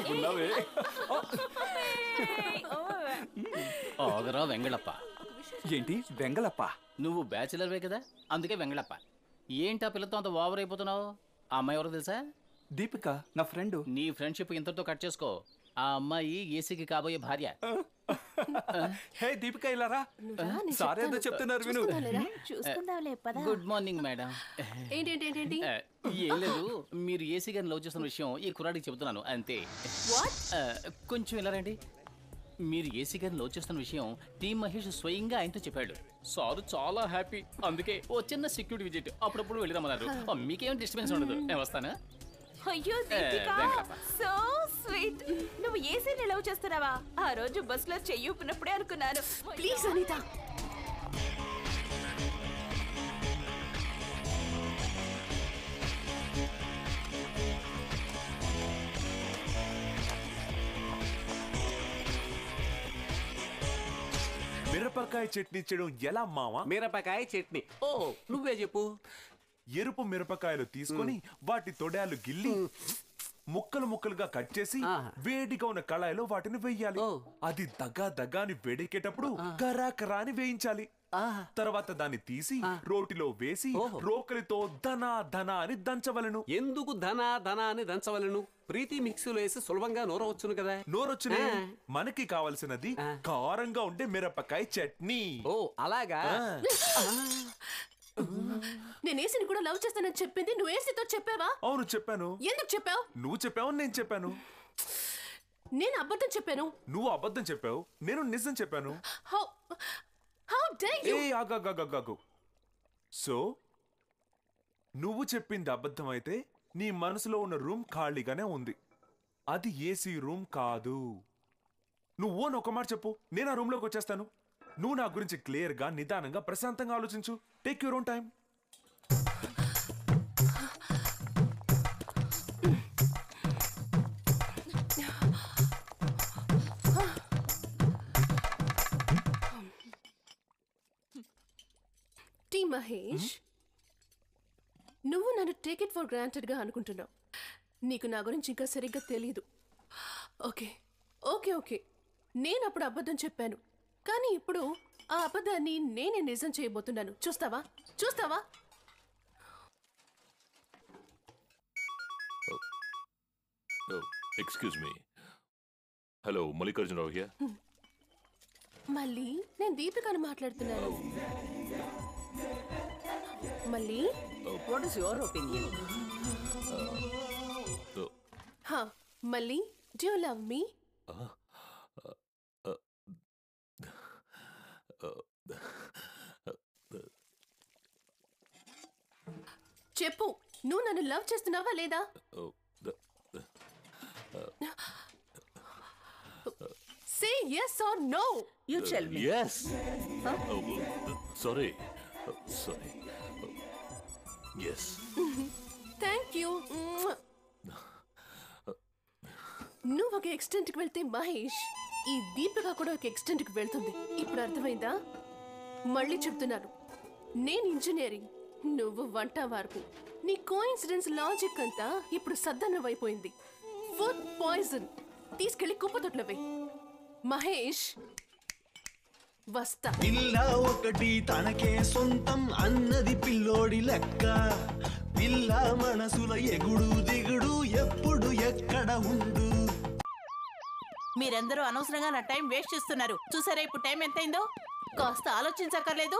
భలేగున్నావే. ఆగరా వెంగళప్ప. ఏంటి వెంగళప్ప? నువ్వు బ్యాచిలర్వే కదా, అందుకే వెంగళప్ప. ఏంటా పిల్లతో అంత ఓవర్ అయిపోతున్నావు? ఆ అమ్మాయి ఎవరో తెలుసా? దీపిక, నా ఫ్రెండ్. నీ ఫ్రెండ్షిప్ ఇంతటితో కట్ చేసుకో. ఆ అమ్మాయి ఏసీకి కాబోయే భార్య. హే దీపిక, ఇలారా. సార్ ఏదో చెప్తున్నారు విను. Good morning madam. ఏంటి ఏం లేదు, మీరు ఏసీ గారిని లవ్ చేస్తున్న విషయం ఈ కుర్రాడికి చెబుతున్నాను అంతే. కొంచెం ఇలా రండి. మీరు ఏసీ గారిని లవ్ చేస్తున్న విషయం టీం మహేష్ స్వయంగా ఆయనతో చెప్పాడు. సారు చాలా హ్యాపీ, అందుకే ఓ చిన్న సెక్యూరిటీ విజిట్ అప్పుడప్పుడు వెళ్ళి రమ్మన్నారు. మీకేం డిస్టర్బెన్స్ ఉండదు, నేను వస్తానా? అయ్యో దీపిక, సో స్వీట్. నువ్వు ఏసీని లవ్ చేస్తున్నావా? ఆ రోజు బస్ లో చెయ్యి ఊపినప్పుడే అనుకున్నాను. ప్లీజ్ అనిత. మిరపకాయ చట్నీ చేయడం ఎలా మావా? మిరపకాయ చట్నీ. ఓ నువ్వే చెప్పు. ఎరుపు మిరపకాయలు తీసుకొని వాటి తొడాలు గిల్లి ముక్కలు ముక్కలుగా కట్ చేసి వేడిగా ఉన్న కళాయిలో వాటిని వేయాలి. అది దగాని వేడెక్కేటప్పుడు కరా అని వేయించాలి. తర్వాత దాన్ని తీసి రోటిలో వేసి రోకలితో ధనా అని దంచవలను. ఎందుకు ధనా అని దంచవలను? ప్రీతి మిక్సీలో వేసి సులభంగా నూరవచ్చును కదా. నూరొచ్చునే. మనకి కావలసినది కారంగా ఉండే మిరపకాయ చట్నీ. ఓ అలాగా. నేను ఏసీని కూడా లవ్ చేస్తానని చెప్పింది నువ్వు ఏసీతో చెప్పావా? అవును చెప్పాను. ఎందుకు చెప్పావు? నువ్వు చెప్పావు, నేను చెప్పాను. నేను అబద్ధం చెప్పాను. నువ్వు అబద్ధం చెప్పావు, నేను నిజం చెప్పాను. How dare you? ఆగాగాగాగాగు. సో నువ్వు చెప్పింది అబద్ధం అయితే నీ మనసులో ఉన్న రూమ్ ఖాళీగానే ఉంది. అది ఏసీ రూమ్ కాదు. నువ్వు అని ఒక మాట చెప్పు, నేను ఆ రూమ్ లోకి వచ్చేస్తాను. నువ్వు నా గురించి క్లియర్ గా, నిదానంగా, ప్రశాంతంగా ఆలోచించు. Take your own time. T Mahesh, నువ్వు నన్ను టేక్ ఇట్ ఫర్ గ్రాంటెడ్ గా అనుకుంటున్నావు. నీకు నా గురించి ఇంకా సరిగ్గా తెలీదు. ఓకే ఓకే ఓకే, నేను అప్పుడు అబద్ధం చెప్పాను, కానీ ఇప్పుడు ఆ అబద్ధాన్ని నేనే నిజం చేయబోతున్నాను. చూస్తావా? Excuse me. Hello, Mallikarjunarao here. మళ్ళీ నేను దీపికను మాట్లాడుతున్నాను. మళ్ళీ వాట్ ఇస్ యువర్ ఒపీనియన్? మళ్ళీ డు యు లవ్ మీ? చెప్పు, నువ్వు నన్ను లవ్ చేస్తున్నావా లేదా? Say yes or no. You tell me. Yes. Sorry. Yes. Thank you. నువ్వు ఒక ఎక్స్టెంట్కి వెళ్తే మహేష్, ఈ దీపిక కూడా ఒక ఎక్స్టెంట్కి వెళ్తుంది. ఇప్పుడు అర్థమైందా? మళ్ళీ చెప్తున్నాను, నేను ఇంజనీరింగ్, నువ్వు వంట వరకు. నీ కోఇన్సిడెన్స్ లాజిక్ అంతా ఇప్పుడు సద్దన్నమైపోయింది. ఫుడ్ పాయిజన్ తీసుకెళ్లి కుప్పతొట్లో వెయ్యి. మహేష్ వస్తా. పిల్ల ఒకటి తనకే సొంతం అన్నది పిల్లోడి లెక్క. పిల్ల మనసుల ఎగుడు దిగుడు ఎప్పుడు ఎక్కడ ఉండు. మీరందరూ అనవసరంగా నా టైం వేస్ట్ చేస్తున్నారు. చూసారా ఇప్పుడు టైం ఎంతైందో? కాస్త ఆలోచించక్కర్లేదు.